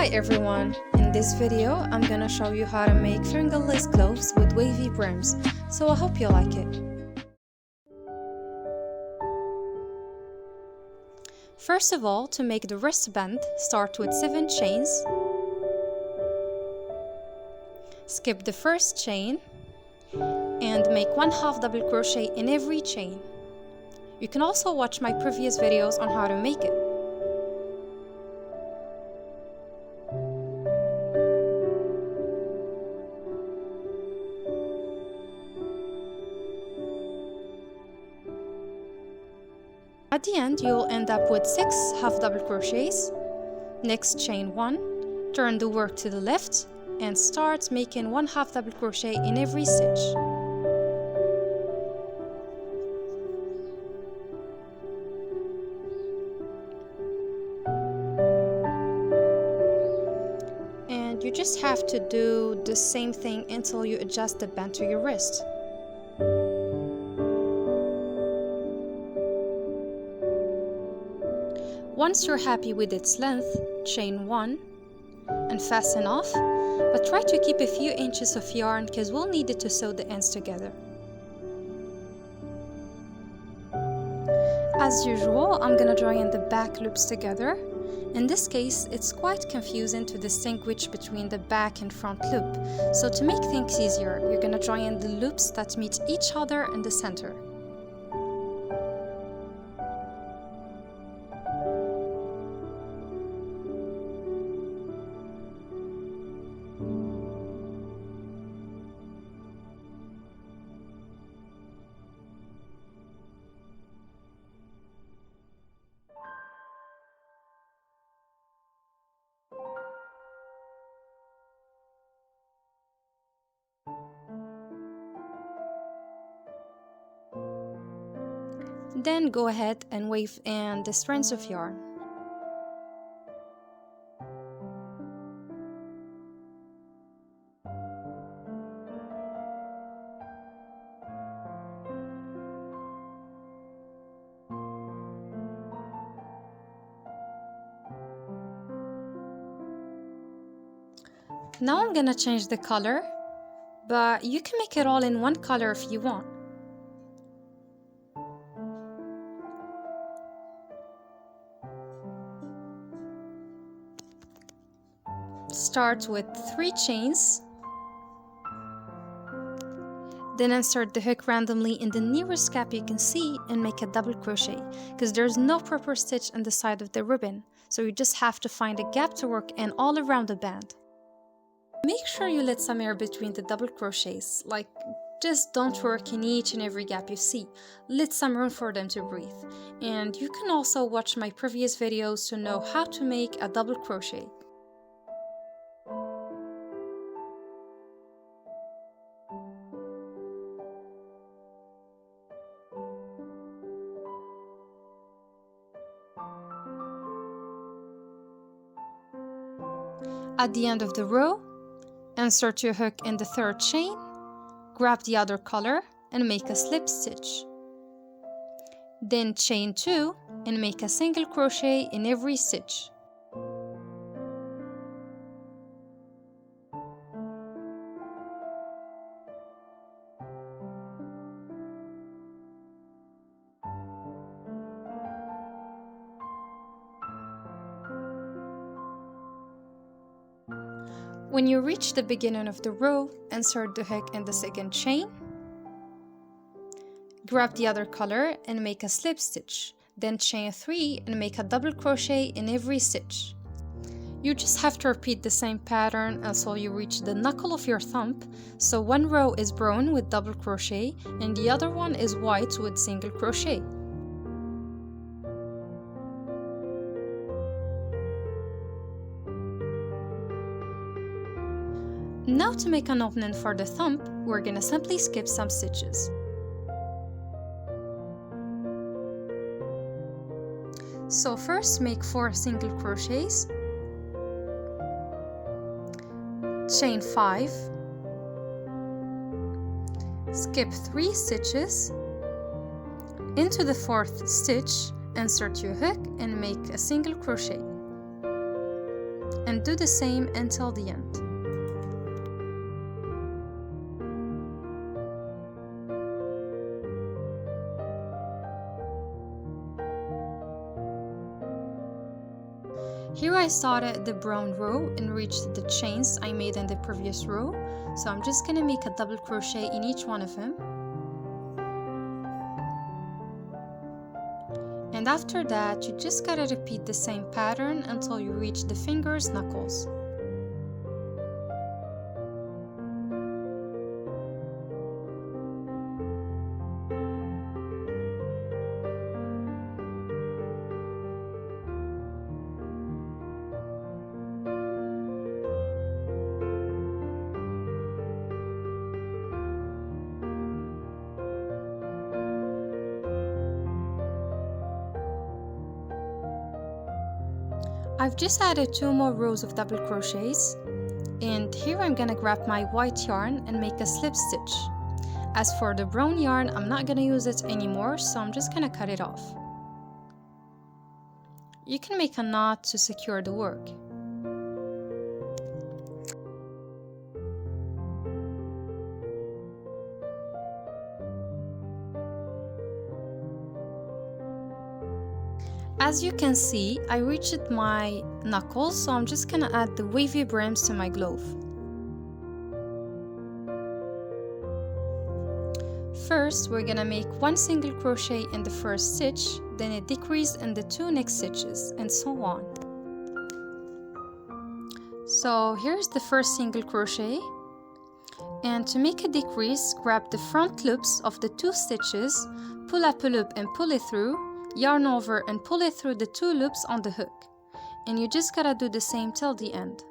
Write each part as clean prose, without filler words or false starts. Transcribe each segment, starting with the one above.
Hi everyone! In this video, I'm gonna show you how to make fingerless gloves with wavy brims, so I hope you like it. First of all, to make the wristband, start with 7 chains. Skip the first chain and make 1/2 double crochet in every chain. You can also watch my previous videos on how to make it. At the end, you'll end up with 6 half double crochets. Next, chain 1, turn the work to the left, and start making 1/2 double crochet in every stitch. And you just have to do the same thing until you adjust the band to your wrist. Once you're happy with its length, chain 1 and fasten off, but try to keep a few inches of yarn because we'll need it to sew the ends together. As usual, I'm gonna join the back loops together. In this case, it's quite confusing to distinguish between the back and front loop, so to make things easier, you're gonna join the loops that meet each other in the center. Then go ahead and weave in the strands of yarn. Now I'm gonna change the color, but you can make it all in one color if you want. Start with 3 chains, then insert the hook randomly in the nearest gap you can see and make a double crochet, because there's no proper stitch on the side of the ribbon, so you just have to find a gap to work in all around the band. Make sure you let some air between the double crochets, like just don't work in each and every gap you see. Let some room for them to breathe. And you can also watch my previous videos to know how to make a double crochet. At the end of the row, insert your hook in the 3rd chain, grab the other color and make a slip stitch. Then chain 2 and make a single crochet in every stitch. When you reach the beginning of the row, insert the hook in the 2nd chain, grab the other color and make a slip stitch, then chain 3 and make a double crochet in every stitch. You just have to repeat the same pattern until you reach the knuckle of your thumb, so one row is brown with double crochet and the other one is white with single crochet. Now to make an opening for the thumb, we're gonna simply skip some stitches. So first make 4 single crochets, chain 5, skip 3 stitches, into the 4th stitch, insert your hook and make a single crochet. and do the same until the end. Here I started the brown row and reached the chains I made in the previous row, so I'm just gonna make a double crochet in each one of them. And after that, you just gotta repeat the same pattern until you reach the fingers' knuckles. I've just added 2 more rows of double crochets, and here I'm gonna grab my white yarn and make a slip stitch. As for the brown yarn, I'm not gonna use it anymore, so I'm just gonna cut it off. You can make a knot to secure the work. As you can see, I reached my knuckles, so I'm just gonna add the wavy brims to my glove. First, we're gonna make 1 single crochet in the first stitch, then a decrease in the 2 next stitches, and so on. So here's the first single crochet, and to make a decrease, grab the front loops of the 2 stitches, pull up a loop and pull it through, yarn over and pull it through the 2 loops on the hook, and you just gotta do the same till the end.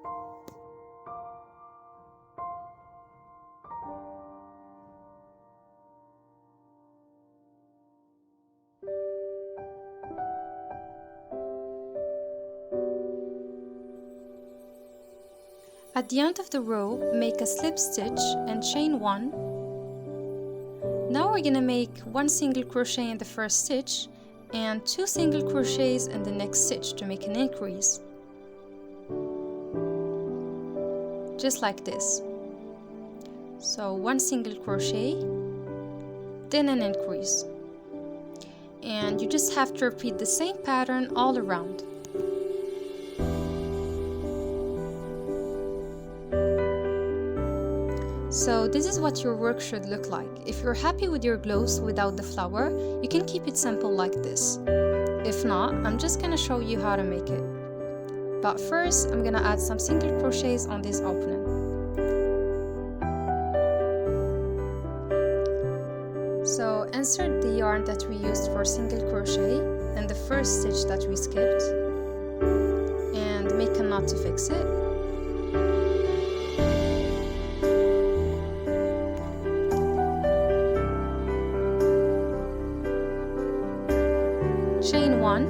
At the end of the row, make a slip stitch and chain 1. Now we're gonna make 1 single crochet in the first stitch and 2 single crochets in the next stitch to make an increase. Just like this. So 1 single crochet, then an increase. And you just have to repeat the same pattern all around. So this is what your work should look like. If you're happy with your gloves without the flower, you can keep it simple like this. If not, I'm just gonna show you how to make it. But first, I'm gonna add some single crochets on this opening. So insert the yarn that we used for single crochet in the first stitch that we skipped and make a knot to fix it. Chain 1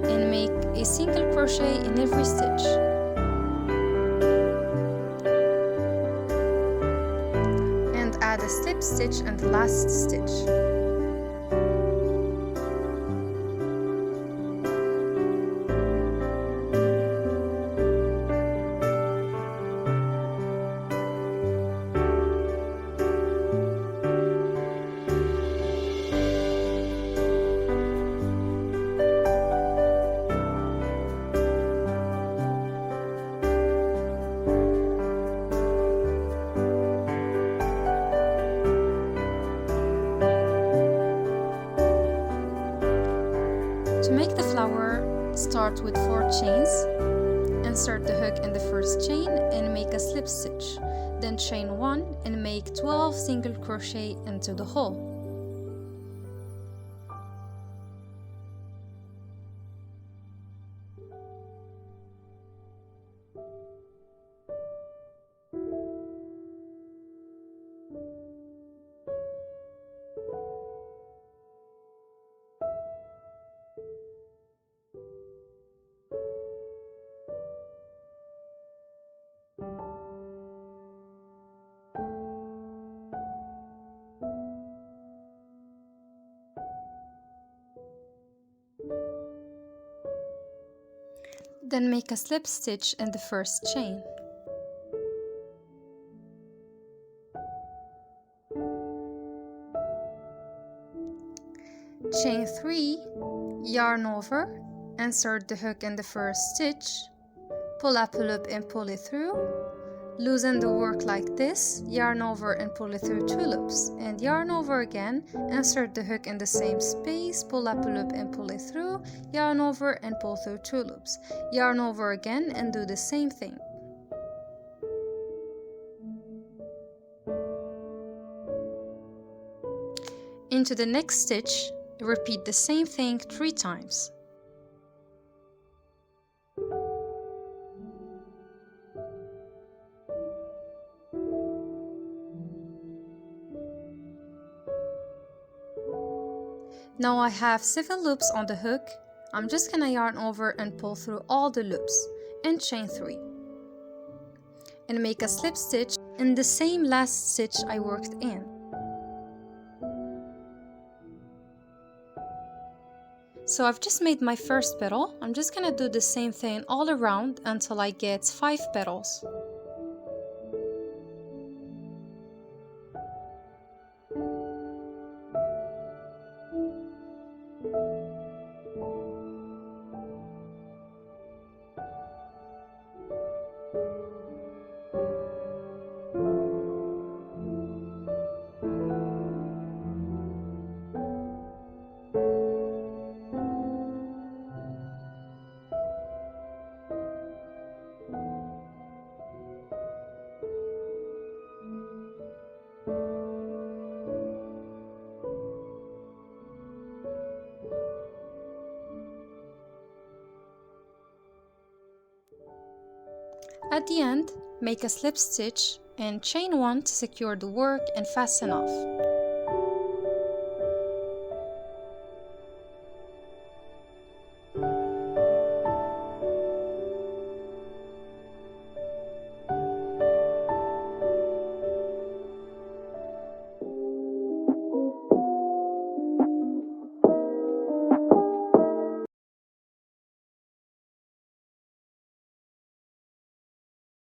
and make a single crochet in every stitch. And add a slip stitch in the last stitch. To make the flower, start with 4 chains, insert the hook in the first chain and make a slip stitch, then chain 1 and make 12 single crochet into the hole. Then make a slip stitch in the first chain. Chain 3, yarn over, insert the hook in the first stitch, pull up a loop and pull it through, loosen the work like this, yarn over and pull it through 2 loops, and yarn over again, insert the hook in the same space, pull up a loop and pull it through, yarn over and pull through 2 loops, yarn over again and do the same thing. Into the next stitch, repeat the same thing 3 times. Now I have 7 loops on the hook. I'm just gonna yarn over and pull through all the loops and chain 3. And make a slip stitch in the same last stitch I worked in. So I've just made my first petal. I'm just gonna do the same thing all around until I get 5 petals. At the end, make a slip stitch and chain 1 to secure the work and fasten off.